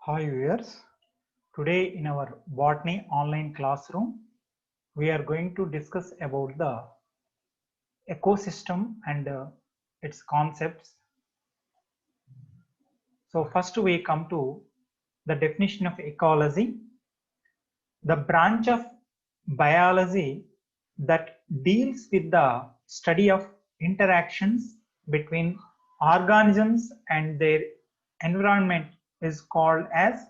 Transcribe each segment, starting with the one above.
Hi viewers, today in our botany online classroom we are going to discuss about the ecosystem and its concepts. So first we come to the definition of ecology, the branch of biology that deals with the study of interactions between organisms and their environment is called as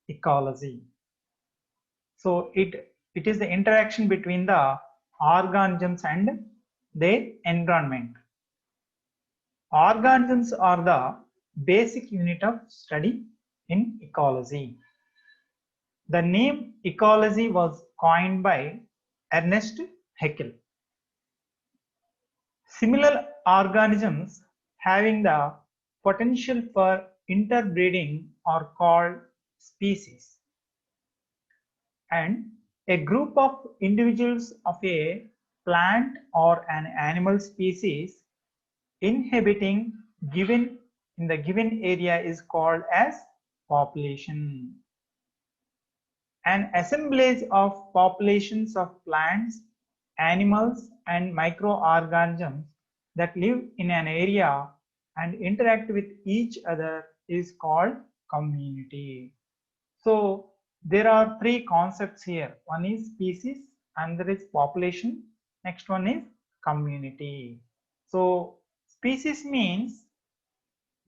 ecology. So it is the interaction between the organisms and their environment. Organisms are the basic unit of study in ecology. The name ecology was coined by Ernest Haeckel. Similar organisms having the potential for interbreeding are called species. And a group of individuals of a plant or an animal species inhabiting in the given area is called as population. An assemblage of populations of plants, animals and microorganisms that live in an area and interact with each other is called community. So there are three concepts here. One is species, another is population, next one is community. So species means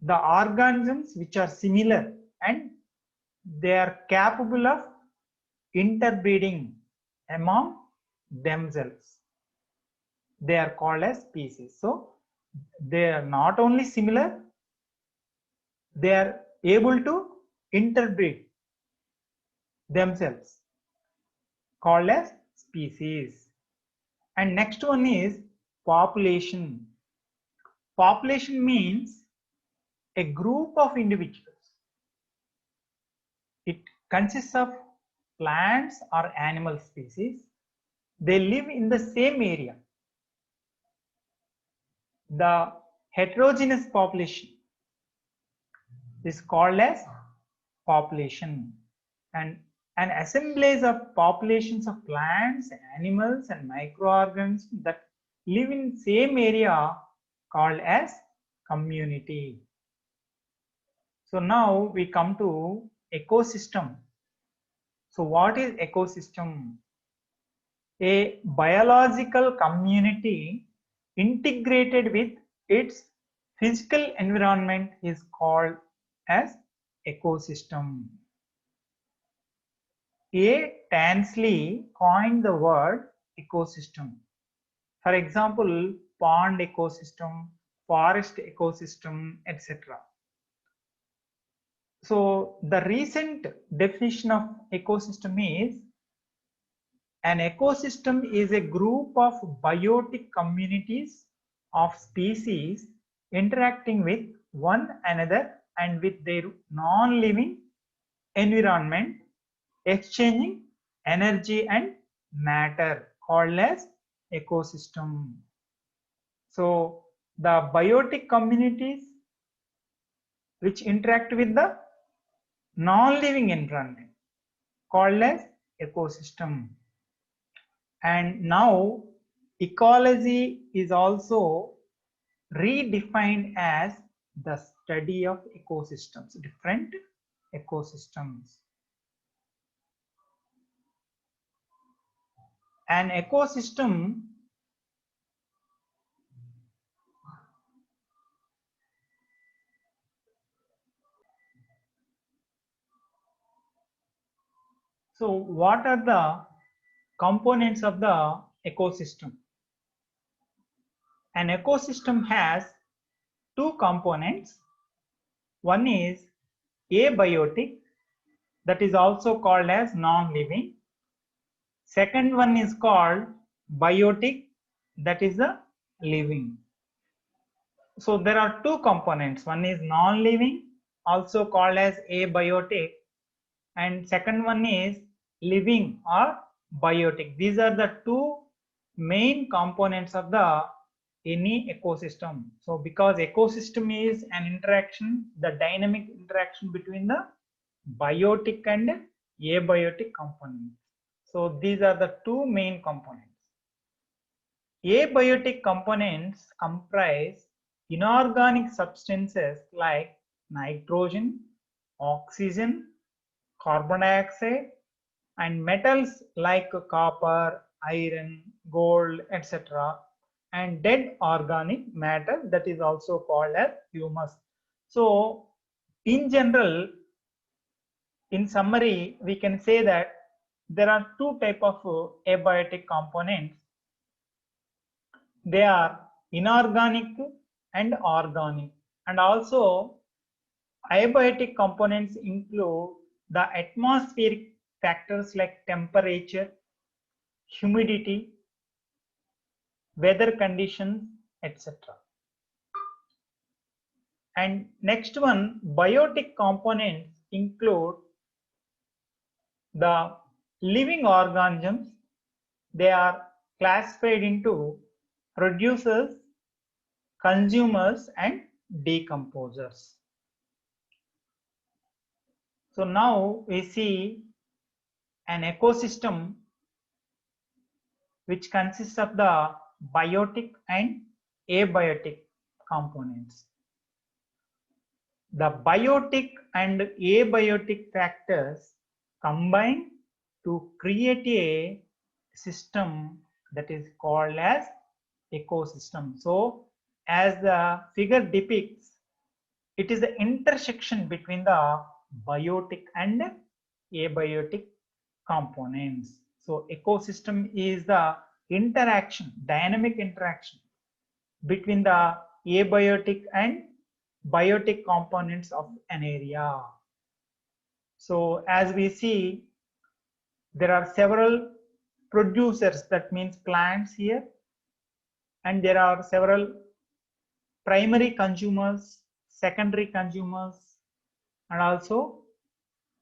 the organisms which are similar and they are capable of interbreeding among themselves. They are called as species. So they are not only similar, they are able to interbreed themselves, called as species. And next one is population. Population means a group of individuals. It consists of plants or animal species. They live in the same area. The heterogeneous population is called as population, and an assemblage of populations of plants, animals and microorganisms that live in same area called as community. So now we come to ecosystem. So what is ecosystem? A biological community integrated with its physical environment is called as ecosystem. A. Tansley coined the word ecosystem. For example, pond ecosystem, forest ecosystem, etc. So the recent definition of ecosystem is an ecosystem is a group of biotic communities of species interacting with one another and with their non-living environment, exchanging energy and matter, called as ecosystem. So the biotic communities which interact with the non-living environment, called as ecosystem. And now ecology is also redefined as the study of ecosystems, different ecosystems. An ecosystem so what are the components of the ecosystem? An ecosystem has two components. One is abiotic, that is also called as non-living. Second one is called biotic, that is the living. So there are two components. One is non-living, also called as abiotic, and second one is living or biotic. These are the two main components of the any ecosystem. So because ecosystem is an interaction, the dynamic interaction between the biotic and abiotic components. So these are the two main components. Abiotic components comprise inorganic substances like nitrogen, oxygen, carbon dioxide, and metals like copper, iron, gold, etc. and dead organic matter that is also called as humus. So in general, in summary, we can say that there are two types of abiotic components. They are inorganic and organic, and also abiotic components include the atmospheric factors like temperature, humidity, weather conditions, etc. And next one, biotic components include the living organisms. They are classified into producers, consumers, and decomposers. So now we see an ecosystem which consists of the biotic and abiotic components. The biotic and abiotic factors combine to create a system that is called as ecosystem. So as the figure depicts, it is the intersection between the biotic and abiotic components. So ecosystem is the interaction, dynamic interaction between the abiotic and biotic components of an area. So as we see, there are several producers, that means plants here, and there are several primary consumers, secondary consumers, and also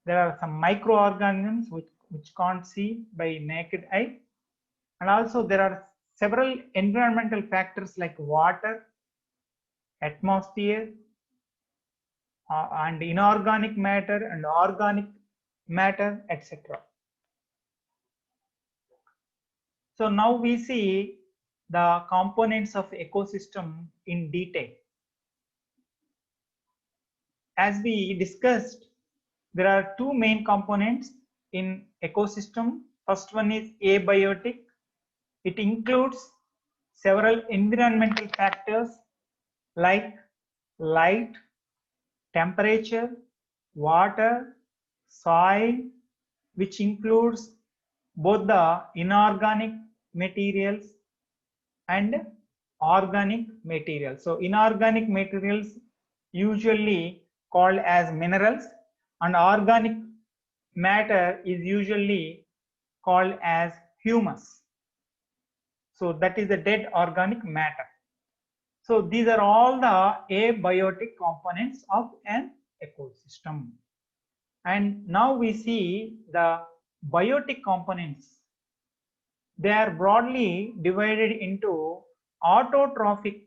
there are some microorganisms which can't see by naked eye, and also there are several environmental factors like water, atmosphere, and inorganic matter and organic matter, etc. So now we see the components of ecosystem in detail. As we discussed, there are two main components in ecosystem. First one is abiotic. It includes several environmental factors like light, temperature, water, soil, which includes both the inorganic materials and organic materials. So inorganic materials usually called as minerals, and organic matter is usually called as humus. So that is the dead organic matter. So these are all the abiotic components of an ecosystem. And now we see the biotic components. They are broadly divided into autotrophic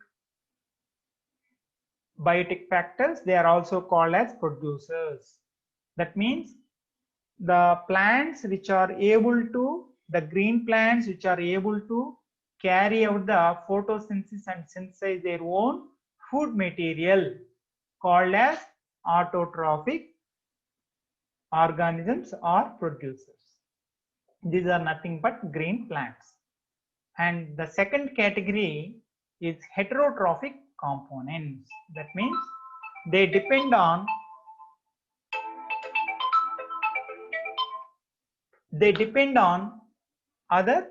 biotic factors. They are also called as producers. That means the plants which are able to, the green plants which are able to carry out the photosynthesis and synthesize their own food material, called as autotrophic organisms or producers. These are nothing but green plants. And the second category is heterotrophic components. That means they depend on other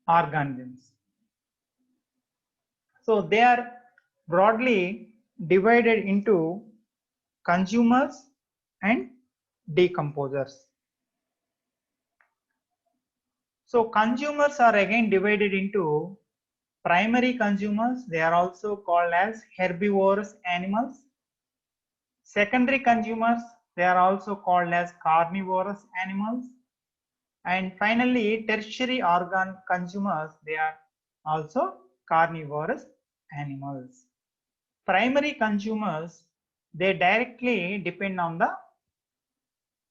organisms. So they are broadly divided into consumers and decomposers. So consumers are again divided into primary consumers. They are also called as herbivorous animals. Secondary consumers, they are also called as carnivorous animals. And finally, tertiary organ consumers, they are also carnivorous animals. Primary consumers, they directly depend on the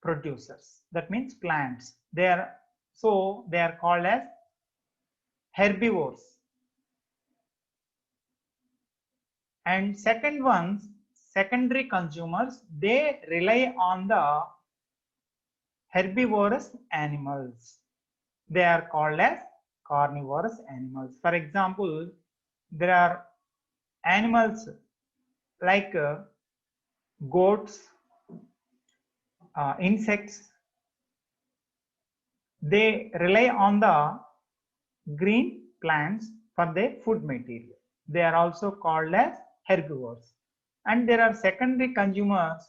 producers. That means plants. They are called as herbivores. And second ones, secondary consumers, they rely on the herbivorous animals. They are called as carnivorous animals. For example, there are animals like goats, insects. They rely on the green plants for their food material. They are also called as herbivores. And there are secondary consumers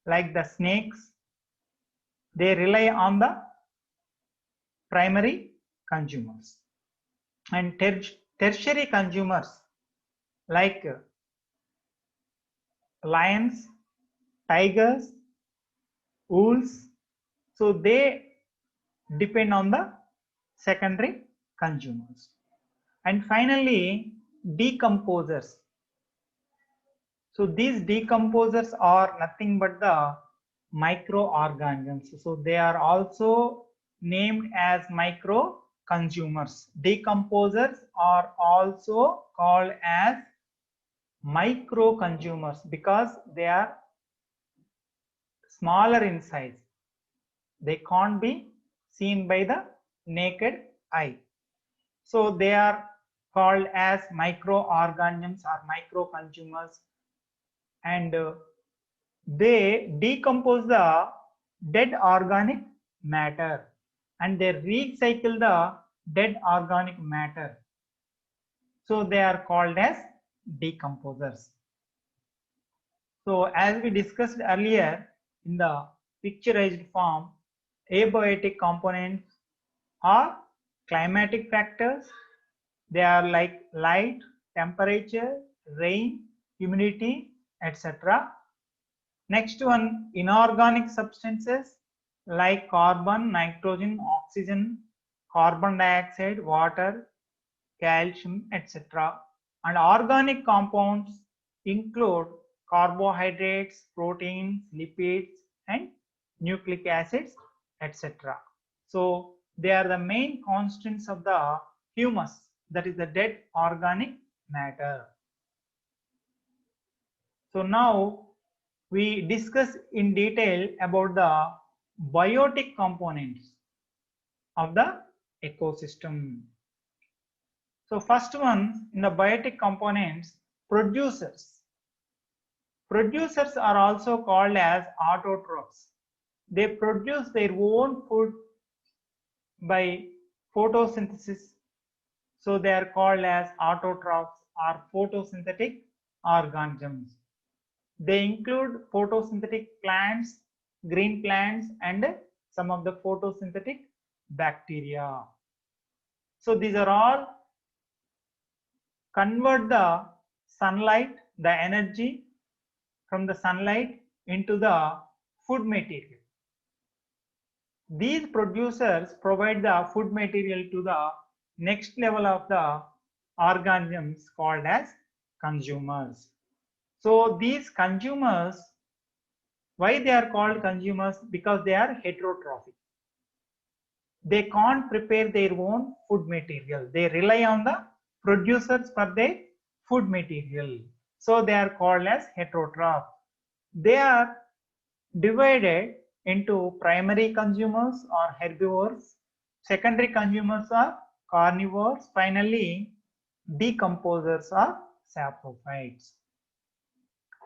like the snakes. They rely on the primary consumers. And tertiary consumers like lions, tigers, wolves. So they depend on the secondary consumers. And finally, decomposers. So these decomposers are nothing but the microorganisms. So they are also named as micro consumers. Decomposers are also called as micro consumers because they are smaller in size. They can't be seen by the naked eye. So they are called as microorganisms or micro consumers, and they decompose the dead organic matter and they recycle the dead organic matter. So they are called as decomposers. So as we discussed earlier in the picturized form, abiotic components are climatic factors. They are like light, temperature, rain, humidity, etc. Next one, inorganic substances like carbon, nitrogen, oxygen, carbon dioxide, water, calcium, etc. And organic compounds include carbohydrates, proteins, lipids, and nucleic acids, etc. So they are the main constants of the humus, that is the dead organic matter. So now we discuss in detail about the biotic components of the ecosystem. So first one in the biotic components, producers. Producers are also called as autotrophs. They produce their own food by photosynthesis. So they are called as autotrophs or photosynthetic organisms. They include photosynthetic plants, green plants, and some of the photosynthetic bacteria. So these are all convert the sunlight, the energy from the sunlight into the food material. These producers provide the food material to the next level of the organisms called as consumers. So these consumers, why they are called consumers? Because they are heterotrophic. They can't prepare their own food material. They rely on the producers for their food material. So they are called as heterotroph. They are divided into primary consumers or herbivores, secondary consumers are carnivores, finally decomposers are saprophytes.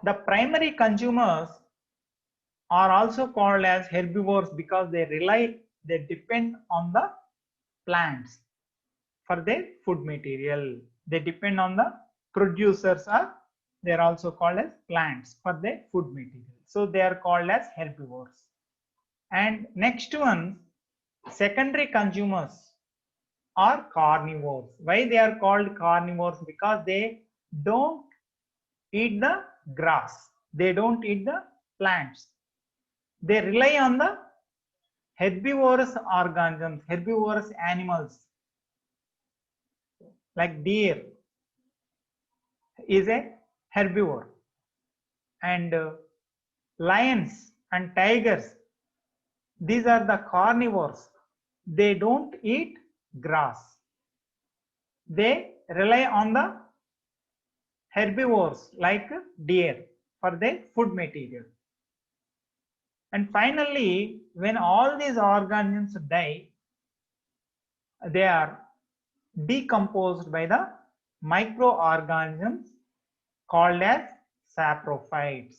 The primary consumers are also called as herbivores because they depend on the plants for their food material. They depend on the producers, or they are also called as plants for their food material. So they are called as herbivores. And next one, secondary consumers are carnivores. Why they are called carnivores? Because they don't eat the grass. They don't eat the plants. They rely on the herbivorous organisms, herbivorous animals like deer is a herbivore, and lions and tigers, these are the carnivores. They don't eat grass. They rely on the herbivores like deer for their food material. And finally, when all these organisms die, they are decomposed by the microorganisms called as saprophytes.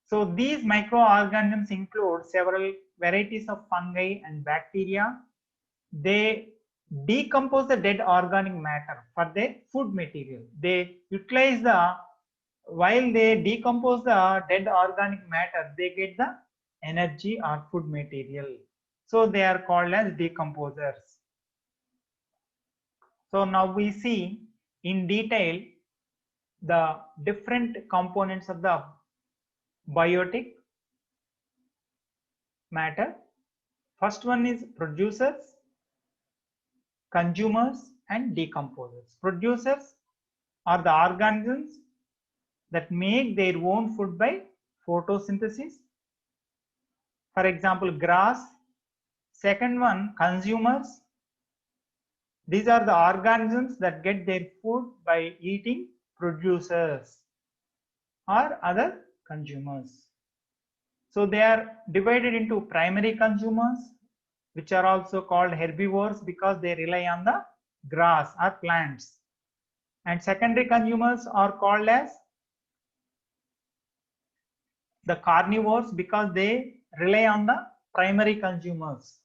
So these microorganisms include several varieties of fungi and bacteria. They decompose the dead organic matter for their food material. They utilize while they decompose the dead organic matter, they get the energy or food material. So they are called as decomposers. So now we see in detail the different components of the biotic matter. First one is producers, consumers, and decomposers. Producers are the organisms that make their own food by photosynthesis. For example, grass. Second one, consumers. These are the organisms that get their food by eating producers or other consumers. So they are divided into primary consumers, which are also called herbivores because they rely on the grass or plants. And secondary consumers are called as the carnivores because they rely on the primary consumers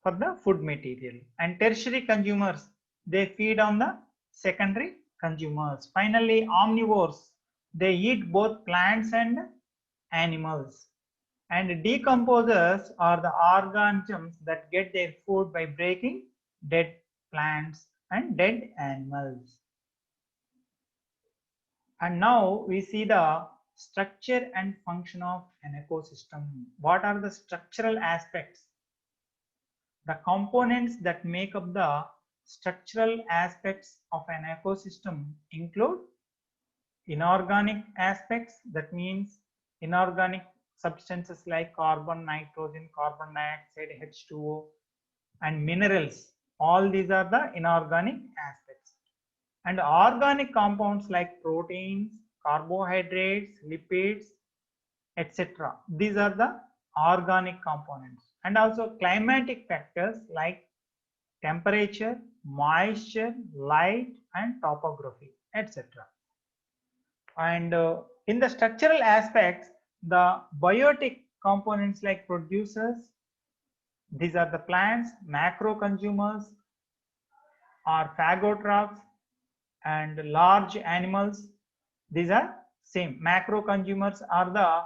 for the food material. And tertiary consumers, they feed on the secondary consumers. Finally, omnivores, they eat both plants and animals. And decomposers are the organisms that get their food by breaking dead plants and dead animals. And now we see the structure and function of an ecosystem. What are the structural aspects? The components that make up the structural aspects of an ecosystem include inorganic aspects, that means inorganic substances like carbon, nitrogen, carbon dioxide, H2O, and minerals. All these are the inorganic aspects. And organic compounds like proteins, carbohydrates, lipids, etc. These are the organic components. And also climatic factors like temperature, moisture, light, and topography, etc. And in the structural aspects, the biotic components like producers, these are the plants, macro consumers are phagotrophs, and large animals, these are same. Macro consumers are the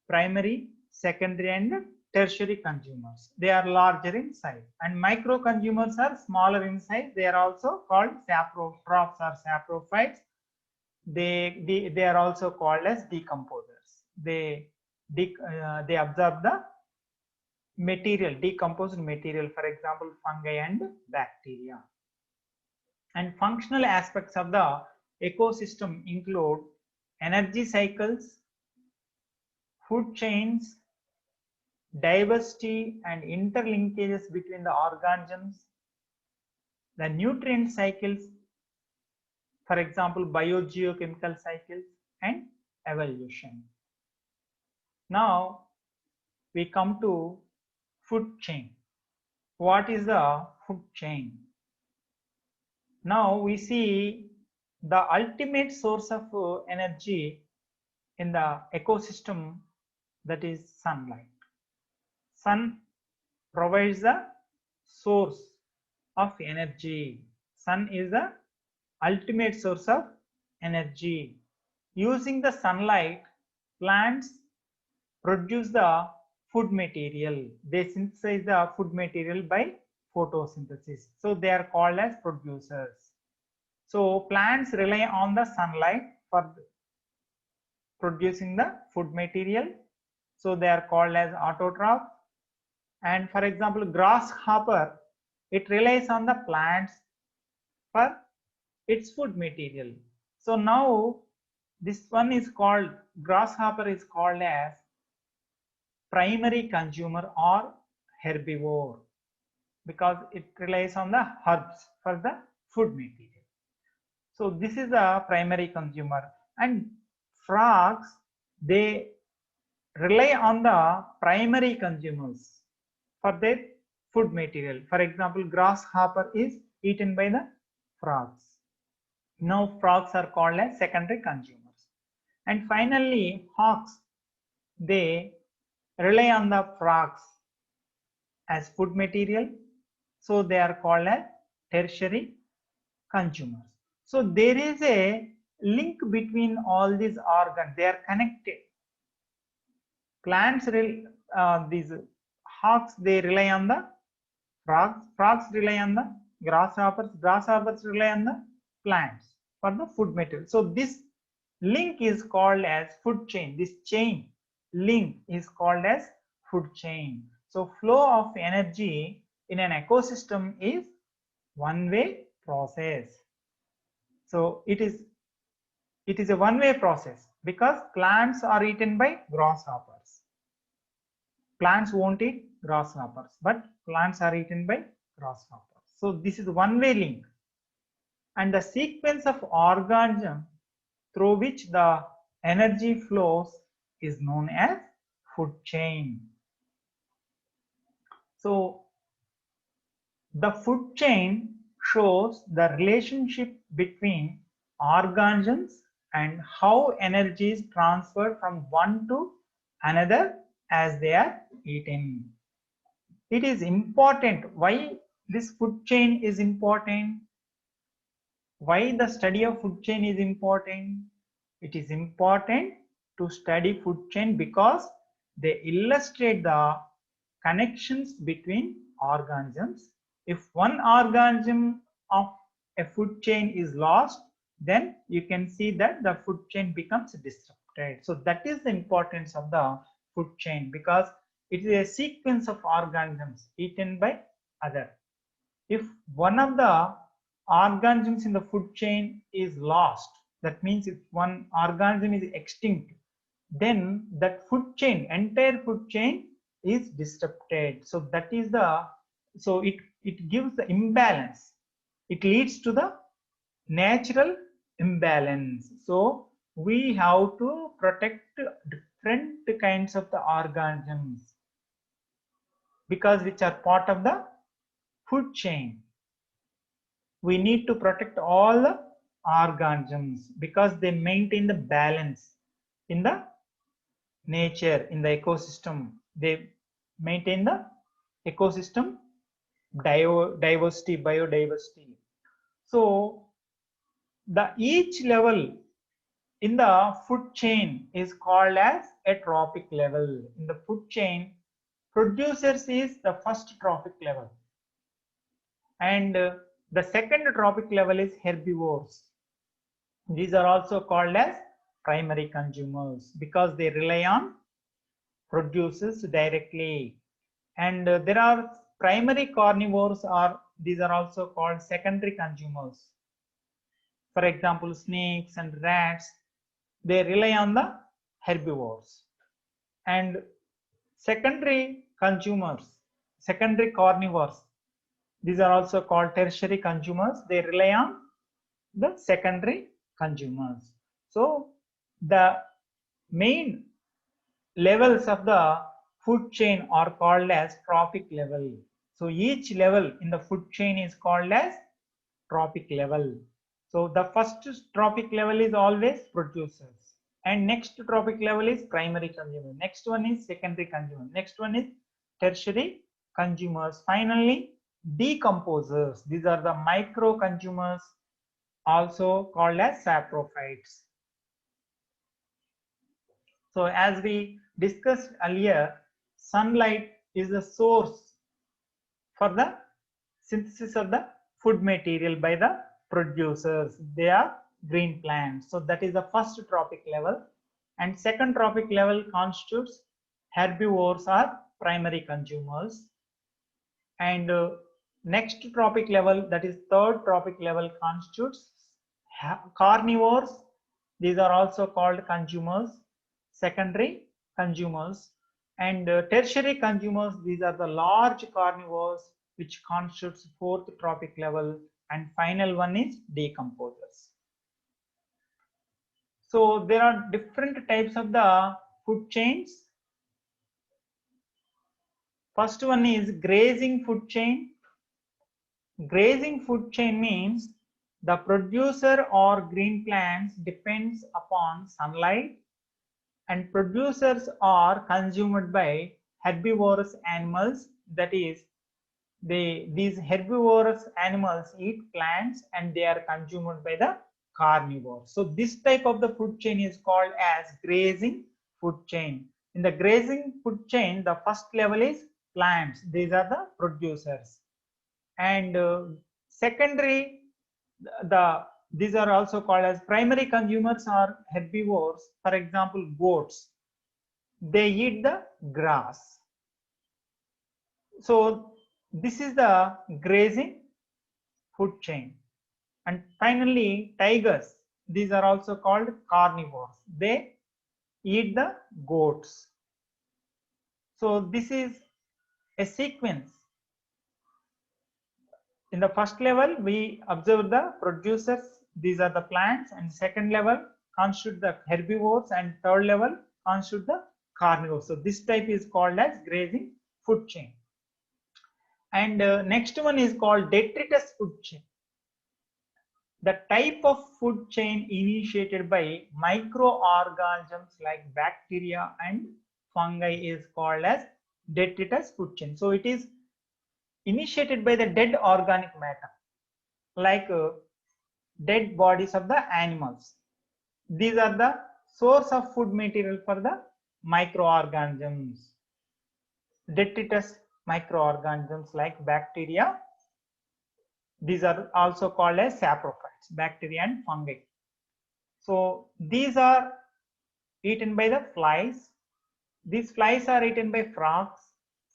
primary, secondary, and tertiary consumers. They are larger in size. And micro consumers are smaller in size. They are also called saprotrophs or saprophytes. They are also called as decomposers. They absorb the material, decomposed material, for example, fungi and bacteria. And functional aspects of the ecosystem include energy cycles, food chains, diversity and interlinkages between the organisms, the nutrient cycles, for example, biogeochemical cycles, and evolution. Now we come to food chain. What is the food chain? Now we see the ultimate source of energy in the ecosystem, that is sunlight. Sun provides the source of energy. Sun is the ultimate source of energy. Using the sunlight, plants produce the food material. They synthesize the food material by photosynthesis. So they are called as producers. So plants rely on the sunlight for producing the food material. So they are called as autotroph. And for example, grasshopper, it relies on the plants for its food material. So now This one is called, grasshopper is called as primary consumer or herbivore because it relies on the herbs for the food material. So this is a primary consumer, and frogs, they rely on the primary consumers for their food material. For example, grasshopper is eaten by the frogs. Now frogs are called as secondary consumers. And finally, hawks, they rely on the frogs as food material, so they are called as tertiary consumers. So there is a link between all these organs, they are connected. Plants, these hawks, they rely on the frogs, frogs rely on the grasshoppers, grasshoppers rely on the plants for the food material. So this link is called as food chain. This chain link is called as food chain. So flow of energy in an ecosystem is one-way process. So it is a one-way process because plants are eaten by grasshoppers. Plants won't eat grasshoppers, but plants are eaten by grasshoppers. So this is one-way link. And the sequence of organisms through which the energy flows is known as food chain. So the food chain shows the relationship between organisms and how energy is transferred from one to another as they are eaten. It is important. Why this food chain is important? Why the study of food chain is important? It is important to study food chain because they illustrate the connections between organisms. If one organism of a food chain is lost, then you can see that the food chain becomes disrupted. So that is the importance of the food chain because it is a sequence of organisms eaten by other. If one of the organisms in the food chain is lost, that means if one organism is extinct, then that food chain, entire food chain is disrupted. So that is the, so it gives the imbalance. It leads to the natural imbalance. So we have to protect different kinds of the organisms because which are part of the food chain. We need to protect all the organisms because they maintain the balance in the nature, in the ecosystem. They maintain the ecosystem biodiversity. So the each level in the food chain is called as a trophic level. In the food chain, producers is the first trophic level, and the second trophic level is herbivores. These are also called as primary consumers because they rely on producers directly. And there are primary carnivores, or these are also called secondary consumers. For example, snakes and rats, they rely on the herbivores. And secondary consumers, secondary carnivores, these are also called tertiary consumers. They rely on the secondary consumers. So the main levels of the food chain are called as trophic level. So each level in the food chain is called as trophic level. So the first trophic level is always producers, and next trophic level is primary consumer. Next one is secondary consumer. Next one is tertiary consumers. Finally, decomposers. These are the micro consumers, also called as saprophytes. So as we discussed earlier, sunlight is the source for the synthesis of the food material by the producers. They are green plants. So that is the first trophic level. And second trophic level constitutes herbivores or primary consumers. And next trophic level, that is third trophic level, constitutes carnivores These are also called consumers, secondary consumers, and tertiary consumers. These are the large carnivores which constitutes fourth trophic level, and final one is decomposers. So there are different types of the food chains. First one is grazing food chain. Grazing food chain means the producer or green plants depends upon sunlight, and producers are consumed by herbivorous animals. That is, these herbivorous animals eat plants and they are consumed by the carnivores. So this type of the food chain is called as grazing food chain. In the grazing food chain, the first level is plants. These are the producers. And secondary, these are also called as primary consumers or herbivores. For example, goats, they eat the grass. So this is the grazing food chain. And finally, tigers, these are also called carnivores. They eat the goats. So this is a sequence. In the first level, we observe the producers. These are the plants, and second level constitute the herbivores, and third level constitute the carnivores. So this type is called as grazing food chain. And next one is called detritus food chain. The type of food chain initiated by microorganisms like bacteria and fungi is called as detritus food chain. So it is initiated by the dead organic matter, like dead bodies of the animals. These are the source of food material for the microorganisms. Detritus microorganisms like bacteria. These are also called as saprophytes, bacteria and fungi. So these are eaten by the flies. These flies are eaten by frogs.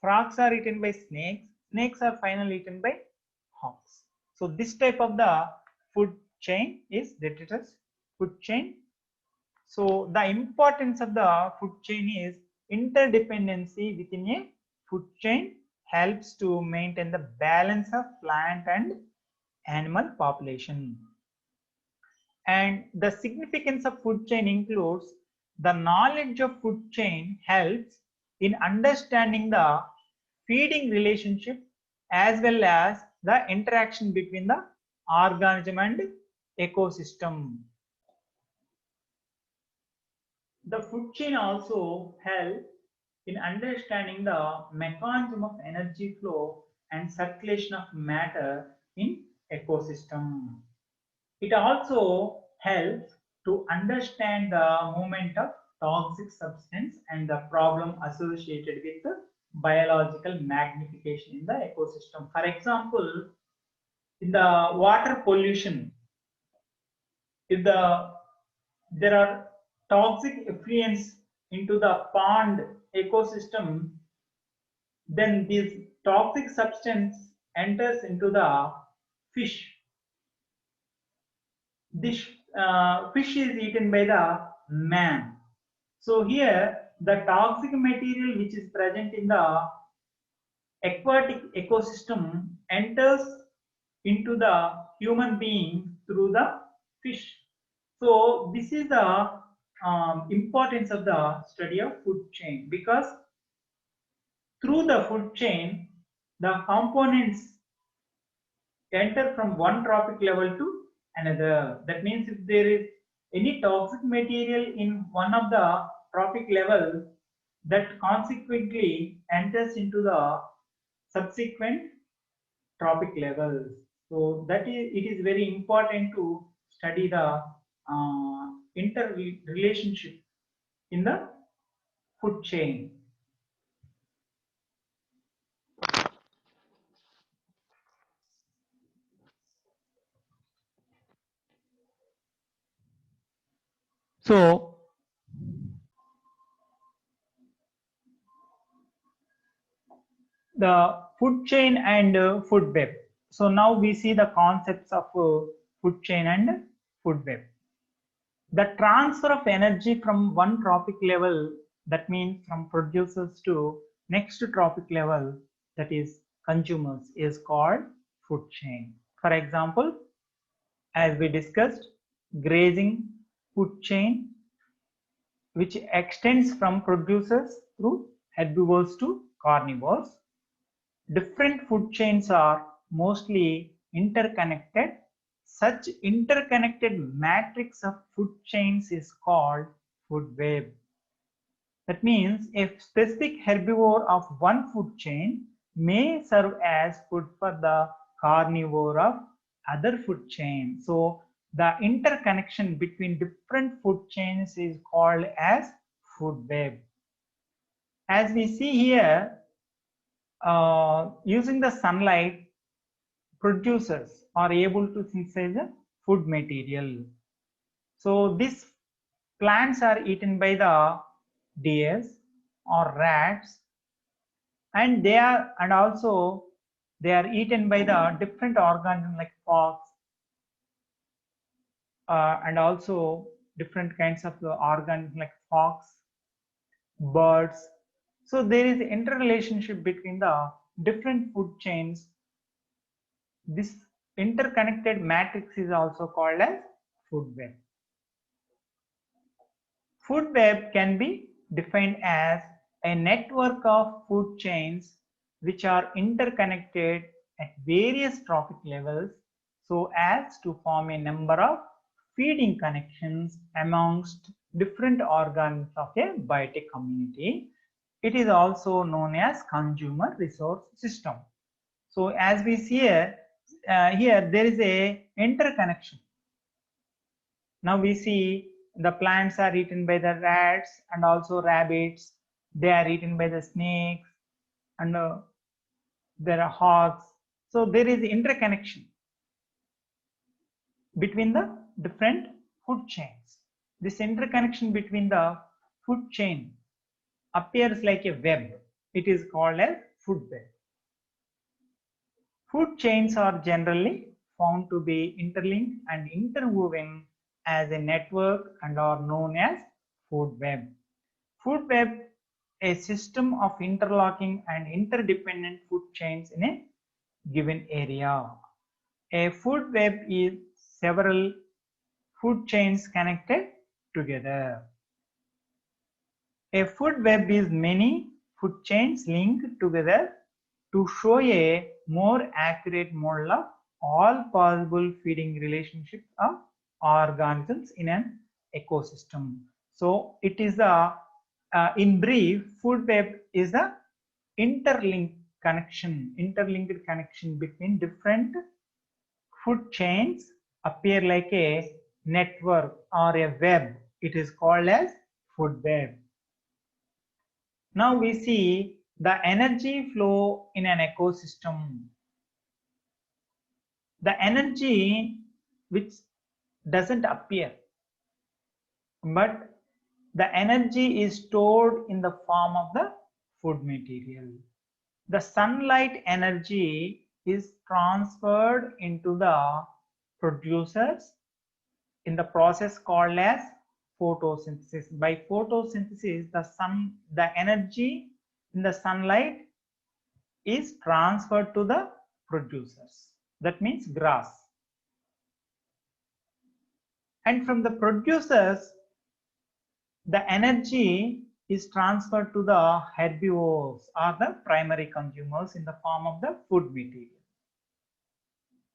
Frogs are eaten by snakes. Snakes are finally eaten by hawks. So this type of the food chain is detritus food chain. So the importance of the food chain is interdependency within a food chain helps to maintain the balance of plant and animal population. And the significance of food chain includes the knowledge of food chain helps in understanding the feeding relationship as well as the interaction between the organism and ecosystem. The food chain also helps in understanding the mechanism of energy flow and circulation of matter in ecosystem. It also helps to understand the movement of toxic substance and the problem associated with the biological magnification in the ecosystem. For example, in the water pollution, if there are toxic effluents into the pond ecosystem, then this toxic substance enters into the fish. This fish is eaten by the man. So here the toxic material which is present in the aquatic ecosystem enters into the human being through the fish. So this is the importance of the study of food chain, because through the food chain the components enter from one trophic level to another. That means if there is any toxic material in one of the trophic level, that consequently enters into the subsequent trophic levels. So that is, it is very important to study the interrelationship in the food chain. So the food chain and food web. So now we see the concepts of food chain and food web. The transfer of energy from one trophic level, that means from producers to next trophic level, that is consumers, is called food chain. For example, as we discussed, grazing food chain, which extends from producers through herbivores to carnivores. Different food chains are mostly interconnected. Such interconnected matrix of food chains is called food web. That means a specific herbivore of one food chain may serve as food for the carnivore of other food chain. So the interconnection between different food chains is called as food web. As we see here, using the sunlight, producers are able to synthesize the food material. So these plants are eaten by the deers or rats, and they are eaten by the different organisms like fox, and also different kinds of organisms like fox, birds. So there is interrelationship between the different food chains. This interconnected matrix is also called as food web. Food web can be defined as a network of food chains which are interconnected at various trophic levels so as to form a number of feeding connections amongst different organs of a biotic community. It is also known as consumer resource system. So as we see here, there is a interconnection. Now we see the plants are eaten by the rats and also rabbits. They are eaten by the snakes, and there are hogs. So there is interconnection between the different food chains. This interconnection between the food chain appears like a web. It is called as food web. Food chains are generally found to be interlinked and interwoven as a network and are known as food web. Food web, a system of interlocking and interdependent food chains in a given area. A food web is several food chains connected together. A food web is many food chains linked together to show a more accurate model of all possible feeding relationships of organisms in an ecosystem. So it is in brief, food web is a interlinked connection between different food chains, appear like a network or a web. It is called as food web. Now we see the energy flow in an ecosystem. The energy which doesn't appear, but the energy is stored in the form of the food material. The sunlight energy is transferred into the producers in the process called as photosynthesis. By photosynthesis, the energy in the sunlight is transferred to the producers. That means grass. And from the producers, the energy is transferred to the herbivores or the primary consumers in the form of the food material.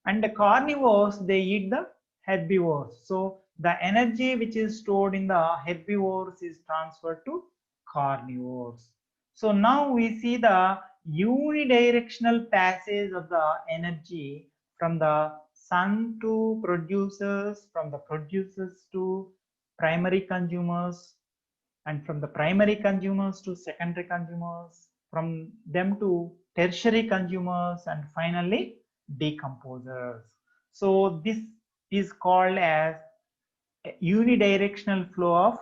And the carnivores, they eat the herbivores. So the energy which is stored in the herbivores is transferred to carnivores. So now we see the unidirectional passage of the energy from the sun to producers, from the producers to primary consumers, and from the primary consumers to secondary consumers, from them to tertiary consumers, and finally decomposers. So this is called as a unidirectional flow of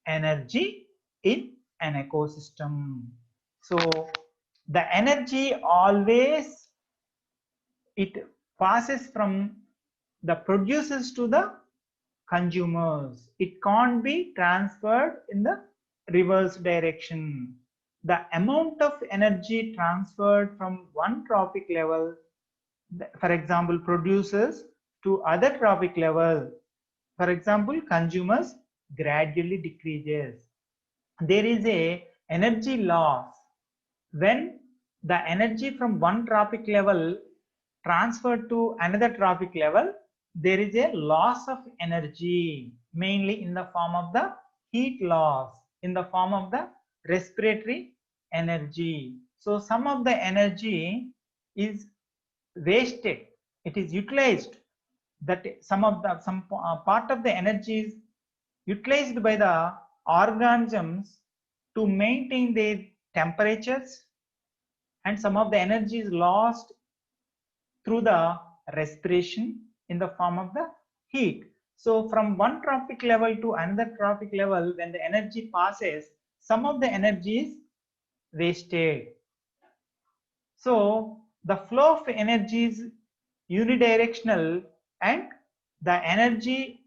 energy in an ecosystem. So the energy always, it passes from the producers to the consumers. It can't be transferred in the reverse direction. The amount of energy transferred from one trophic level, for example, producers, to other trophic level, for example, consumers, gradually decreases. There is a energy loss when the energy from one trophic level transferred to another trophic level. There is a loss of energy, mainly in the form of the heat loss, in the form of the respiratory energy. So some of the energy is wasted, it is utilized, that some part of the energy is utilized by the organisms to maintain their temperatures, and some of the energy is lost through the respiration in the form of the heat. So from one trophic level to another trophic level, when the energy passes, some of the energy is wasted. So the flow of energy is unidirectional, and the energy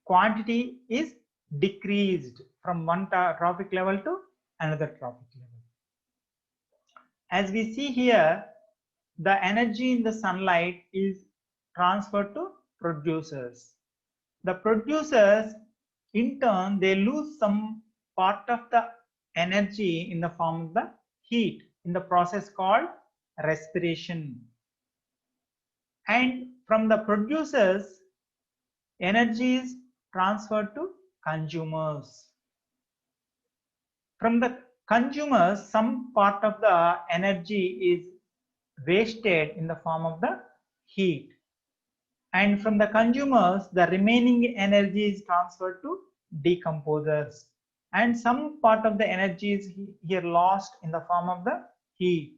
quantity is decreased from one trophic level to another trophic level. As we see here, the energy in the sunlight is transferred to producers. The producers, in turn, they lose some part of the energy in the form of the heat in the process called respiration. And from the producers, energy is transferred to consumers. From the consumers, some part of the energy is wasted in the form of the heat, and from the consumers the remaining energy is transferred to decomposers, and some part of the energy is here lost in the form of the heat,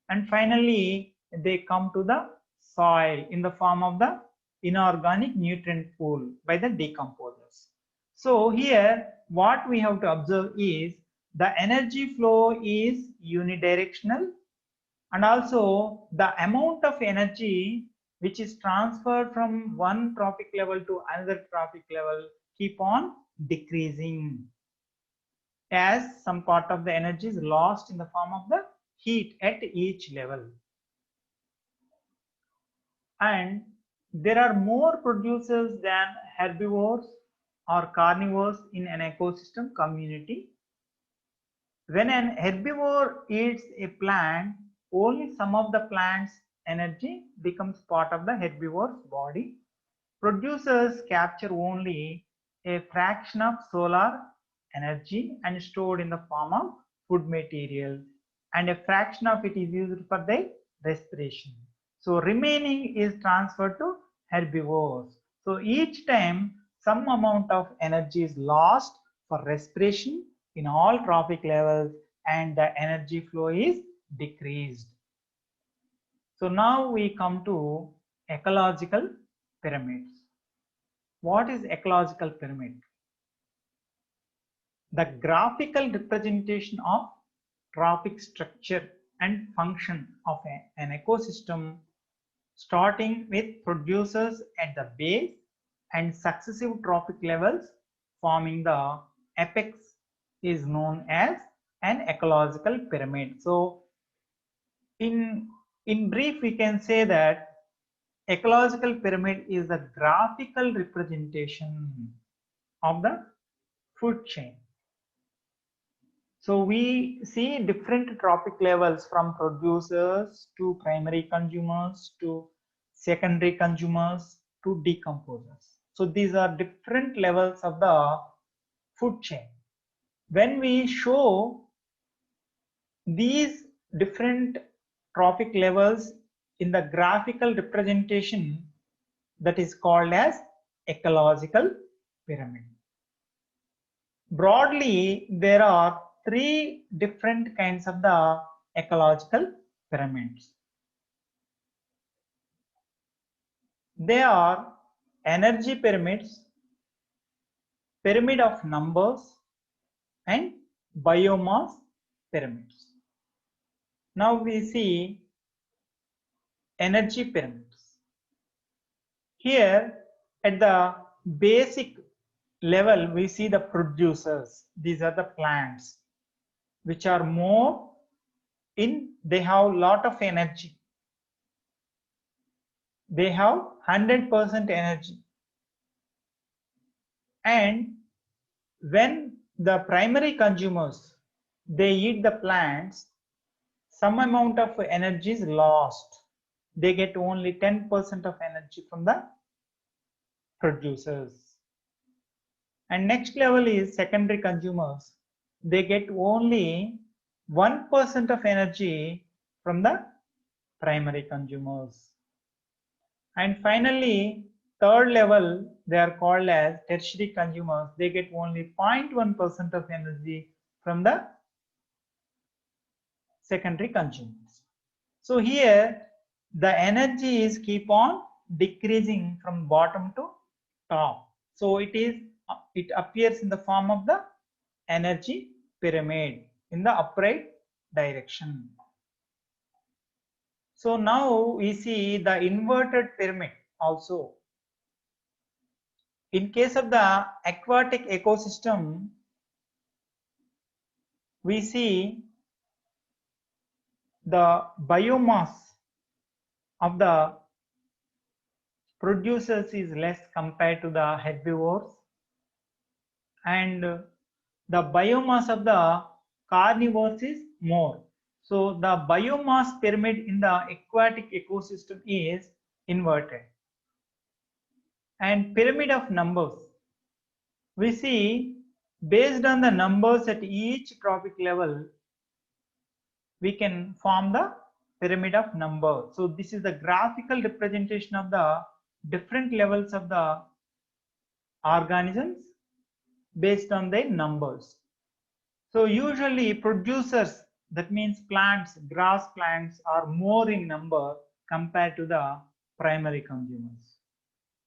and finally they come to the soil in the form of the inorganic nutrient pool by the decomposers. So here what we have to observe is the energy flow is unidirectional, and also the amount of energy which is transferred from one trophic level to another trophic level keep on decreasing, as some part of the energy is lost in the form of the heat at each level. And there are more producers than herbivores or carnivores in an ecosystem community. When an herbivore eats a plant, only some of the plant's energy becomes part of the herbivore's body. Producers capture only a fraction of solar energy and stored in the form of food material, and a fraction of it is used for their respiration. So remaining is transferred to herbivores. So each time some amount of energy is lost for respiration in all trophic levels, and the energy flow is decreased. So now we come to ecological pyramids. What is ecological pyramid? The graphical representation of trophic structure and function of an ecosystem, starting with producers at the base and successive trophic levels forming the apex, is known as an ecological pyramid. So in brief, we can say that ecological pyramid is the graphical representation of the food chain. So we see different trophic levels, from producers to primary consumers to secondary consumers to decomposers. So these are different levels of the food chain. When we show these different trophic levels in the graphical representation, that is called as ecological pyramid. Broadly, there are three different kinds of the ecological pyramids. They are energy pyramids, pyramid of numbers, and biomass pyramids. Now we see energy pyramids. Here at the basic level we see the producers. These are the plants which are more in, they have lot of energy. They have 100% energy. And when the primary consumers, they eat the plants, some amount of energy is lost. They get only 10% of energy from the producers. And next level is secondary consumers. They get only 1% of energy from the primary consumers. And finally, third level, they are called as tertiary consumers. They get only 0.1% of energy from the secondary consumers. So here the energy is keep on decreasing from bottom to top. So it appears in the form of the energy pyramid in the upright direction. So now we see the inverted pyramid also. In case of the aquatic ecosystem, we see the biomass of the producers is less compared to the herbivores, and the biomass of the carnivores is more. So the biomass pyramid in the aquatic ecosystem is inverted. And pyramid of numbers, we see based on the numbers at each trophic level, we can form the pyramid of number. So this is the graphical representation of the different levels of the organisms based on their numbers. So usually producers, that means plants, grass plants, are more in number compared to the primary consumers.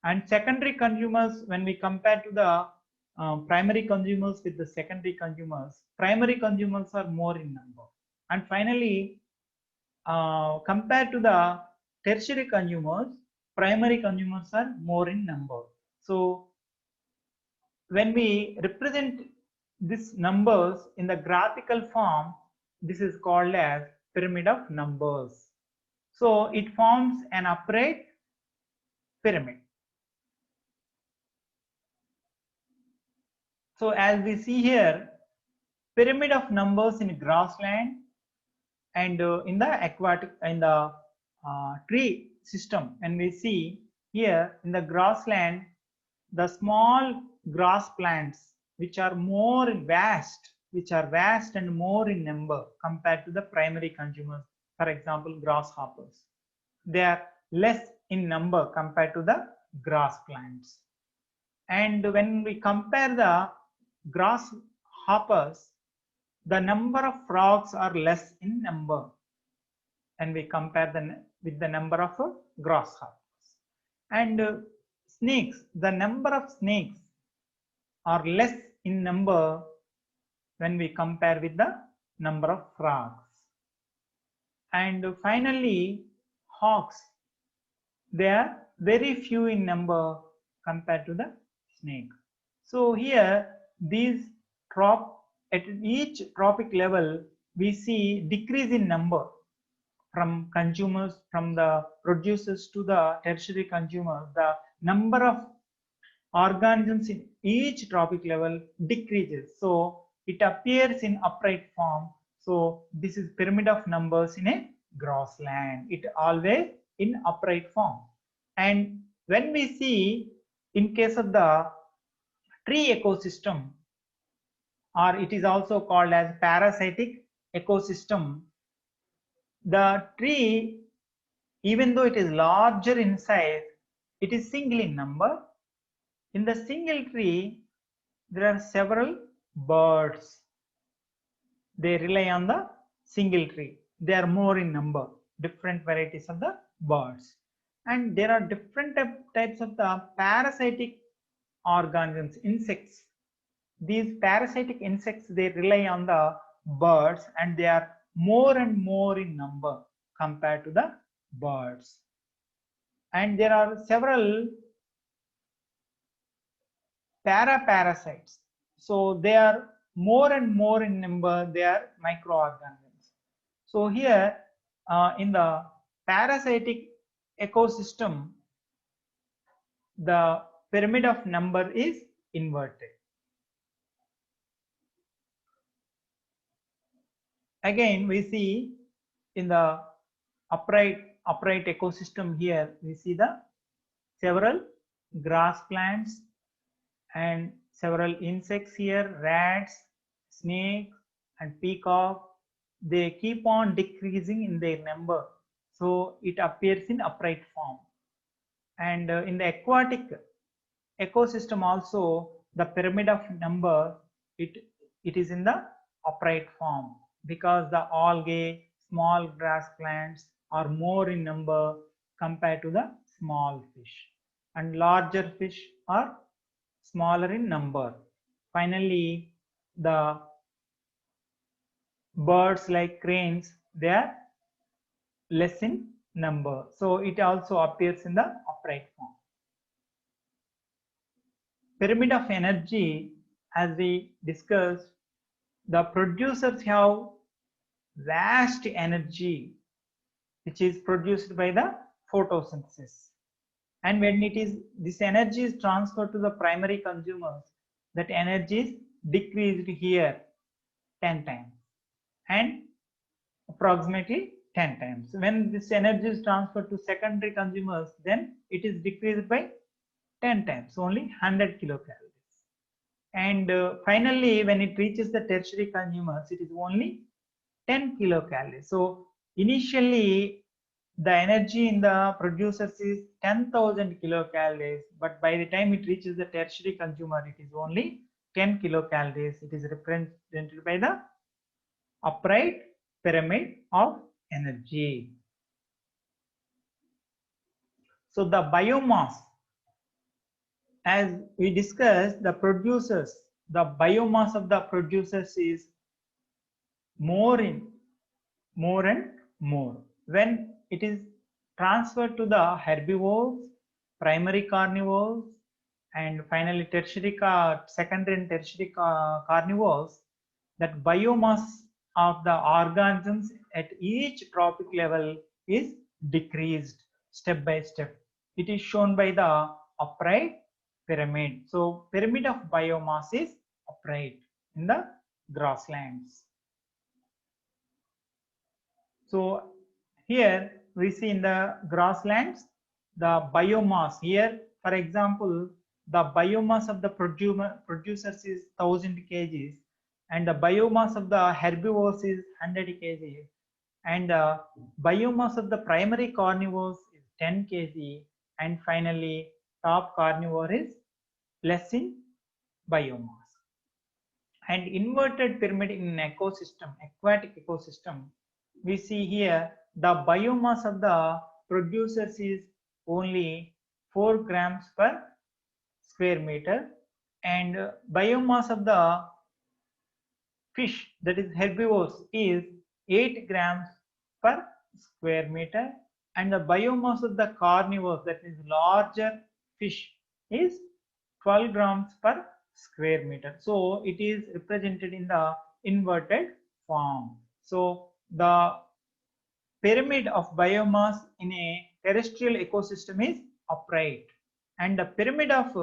And secondary consumers, when we compare to the primary consumers with the secondary consumers, primary consumers are more in number. And finally, compared to the tertiary consumers, primary consumers are more in number. So when we represent these numbers in the graphical form, this is called as pyramid of numbers. So it forms an upright pyramid. So as we see here, pyramid of numbers in grassland and in the aquatic, in the tree system, and we see here in the grassland, the small grass plants which are more vast, and more in number compared to the primary consumers. For example, grasshoppers, they are less in number compared to the grass plants. And when we compare the grasshoppers, the number of frogs are less in number, and we compare them with the number of grasshoppers. And snakes, the number of snakes are less in number when we compare with the number of frogs. And finally, hawks, they are very few in number compared to the snake. So here these at each trophic level, we see decrease in number from consumers, from the producers to the tertiary consumers. The number of organisms in each trophic level decreases. So it appears in upright form. So this is pyramid of numbers in a grassland. It always in upright form. And when we see in case of the tree ecosystem, or it is also called as parasitic ecosystem, the tree, even though it is larger in size, it is single in number. In the single tree, there are several birds. They rely on the single tree. They are more in number, different varieties of the birds. And there are different types of the parasitic organisms, insects. These parasitic insects, they rely on the birds, and they are more and more in number compared to the birds. And there are several paraparasites. So they are more and more in number, they are microorganisms. So here in the parasitic ecosystem, the pyramid of number is inverted. Again, we see in the upright ecosystem here, we see the several grass plants and several insects here, rats, snakes and peacock. They keep on decreasing in their number, so it appears in upright form. And in the aquatic ecosystem also, the pyramid of number, it is in the upright form, because the algae, small grass plants are more in number compared to the small fish, and larger fish are smaller in number. Finally, the birds like cranes, they are less in number, so it also appears in the upright form. Pyramid of energy, as we discussed, the producers have vast energy which is produced by the photosynthesis, and when this energy is transferred to the primary consumers, that energy is decreased here 10 times and approximately 10 times. When this energy is transferred to secondary consumers, then it is decreased by 10 times, only 100 kilocalories. And finally, when it reaches the tertiary consumers, it is only 10 kilocalories. So initially, the energy in the producers is 10,000 kilocalories, but by the time it reaches the tertiary consumer, it is only 10 kilocalories. It is represented by the upright pyramid of energy. So the biomass, as we discussed, the biomass of the producers is more and more. When it is transferred to the herbivores, primary carnivores, and finally secondary and tertiary carnivores, that biomass of the organisms at each trophic level is decreased step by step. It is shown by the upright pyramid. So pyramid of biomass is upright in the grasslands. So here we see in the grasslands the biomass. Here, for example, the biomass of the producers is 1000 kgs, and the biomass of the herbivores is 100 kg, and the biomass of the primary carnivores is 10 kg, and finally top carnivore is less in biomass. And inverted pyramid in an ecosystem, aquatic ecosystem, we see here the biomass of the producers is only 4 grams per square meter, and biomass of the fish, that is herbivores, is 8 grams per square meter, and the biomass of the carnivores, that is larger fish, is 12 grams per square meter. So it is represented in the inverted form. So the pyramid of biomass in a terrestrial ecosystem is upright, and the pyramid of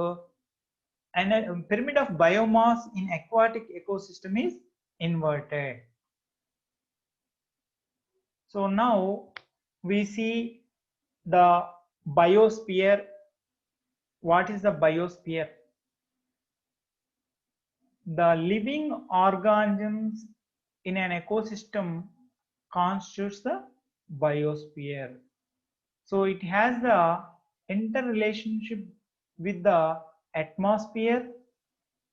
biomass in aquatic ecosystem is inverted. So now we see the biosphere. What is the biosphere? The living organisms in an ecosystem constitutes the biosphere. So it has the interrelationship with the atmosphere,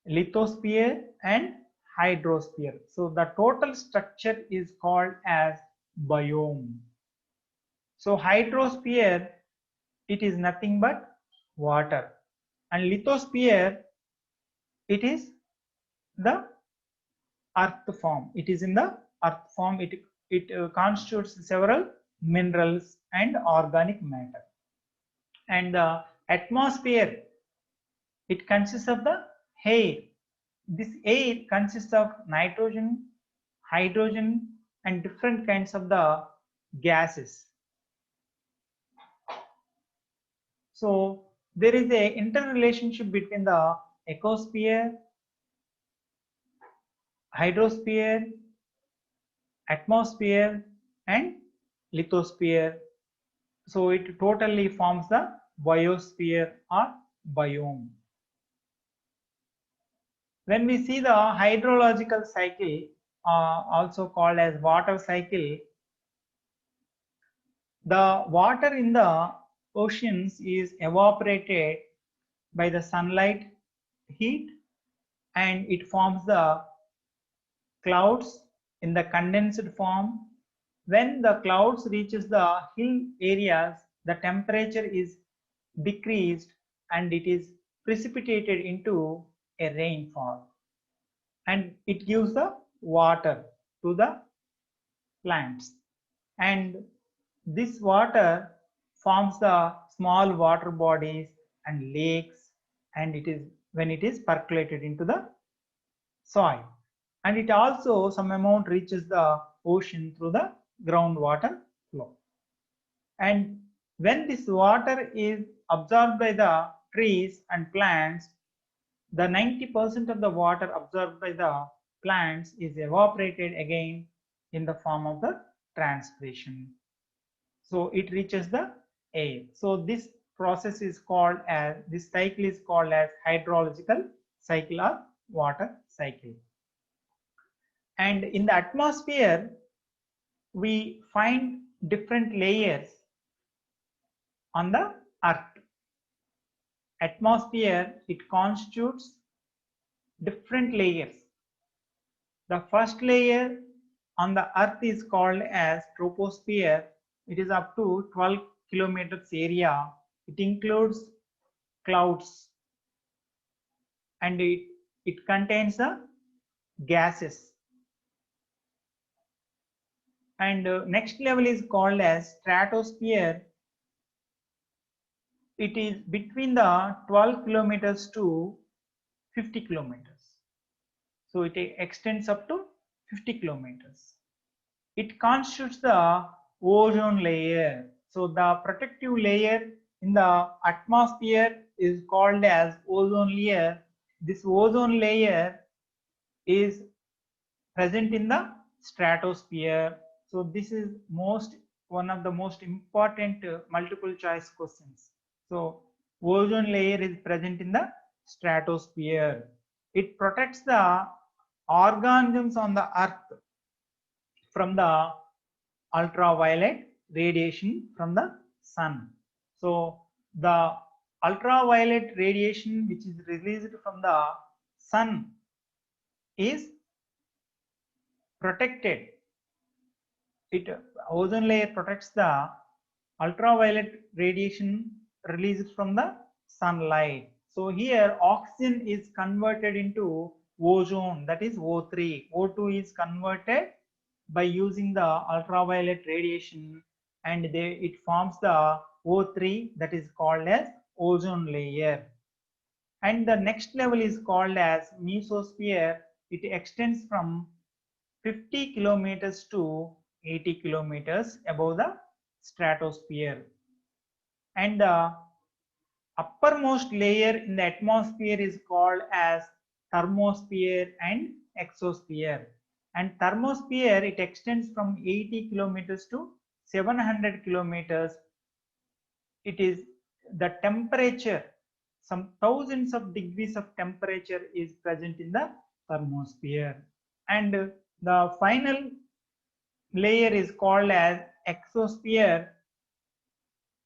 lithosphere and hydrosphere. So the total structure is called as biome. So hydrosphere, it is nothing but water, and lithosphere, it is the earth form. It is in the earth form. It constitutes several minerals and organic matter. And the atmosphere, it consists of the air. This air consists of nitrogen, hydrogen, and different kinds of the gases. So there is a interrelationship between the ecosphere, hydrosphere, atmosphere, and lithosphere. So it totally forms the biosphere or biome. When we see the hydrological cycle, also called as water cycle, the water in the oceans is evaporated by the sunlight heat, and it forms the clouds in the condensed form. When the clouds reaches the hill areas, the temperature is decreased and it is precipitated into a rainfall, and it gives the water to the plants, and this water forms the small water bodies and lakes, and it is when it is percolated into the soil, and it also some amount reaches the ocean through the groundwater flow. And when this water is absorbed by the trees and plants, the 90% of the water absorbed by the plants is evaporated again in the form of the transpiration. So it reaches the air. So this process is called as, this cycle is called as hydrological cycle or water cycle. And in the atmosphere, we find different layers on the earth. Atmosphere, it constitutes different layers. The first layer on the earth is called as troposphere. It is up to 12 kilometers area. It includes clouds, and it contains the gases. And next level is called as stratosphere. It is between the 12 kilometers to 50 kilometers. So it extends up to 50 kilometers. It constitutes the ozone layer. So the protective layer in the atmosphere is called as ozone layer. This ozone layer is present in the stratosphere. So this is one of the most important multiple choice questions. So ozone layer is present in the stratosphere. It protects the organisms on the earth from the ultraviolet radiation from the sun. So the ultraviolet radiation which is released from the sun is protected. Ozone layer protects the ultraviolet radiation released from the sunlight. So here oxygen is converted into ozone, that is O3. O2 is converted by using the ultraviolet radiation, and it forms the O3, that is called as ozone layer. And the next level is called as mesosphere. It extends from 50 kilometers to 80 kilometers above the stratosphere. And the uppermost layer in the atmosphere is called as thermosphere and exosphere. And thermosphere, it extends from 80 kilometers to 700 kilometers. It is the temperature, some thousands of degrees of temperature is present in the thermosphere. And the final layer is called as exosphere,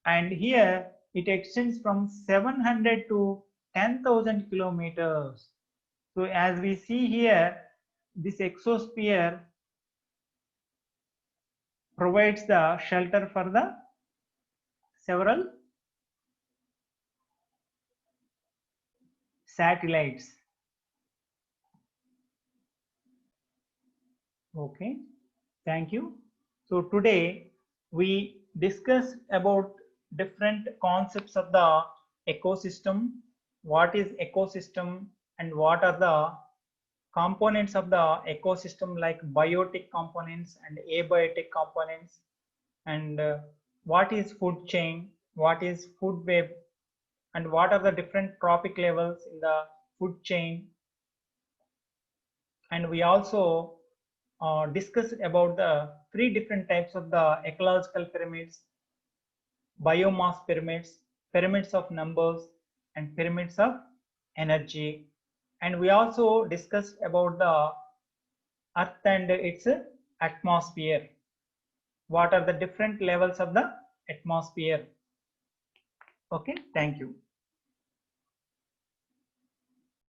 and here it extends from 700 to 10,000 kilometers. So as we see here, this exosphere provides the shelter for the several satellites. Okay, thank you. So today we discussed about different concepts of the ecosystem, what is ecosystem, and what are the components of the ecosystem like biotic components and abiotic components, and what is food chain, what is food web, and what are the different trophic levels in the food chain. And we also discussed about the 3 different types of the ecological pyramids: biomass pyramids, pyramids of numbers, and pyramids of energy. And we also discussed about the earth and its atmosphere. What are the different levels of the atmosphere? Okay, thank you.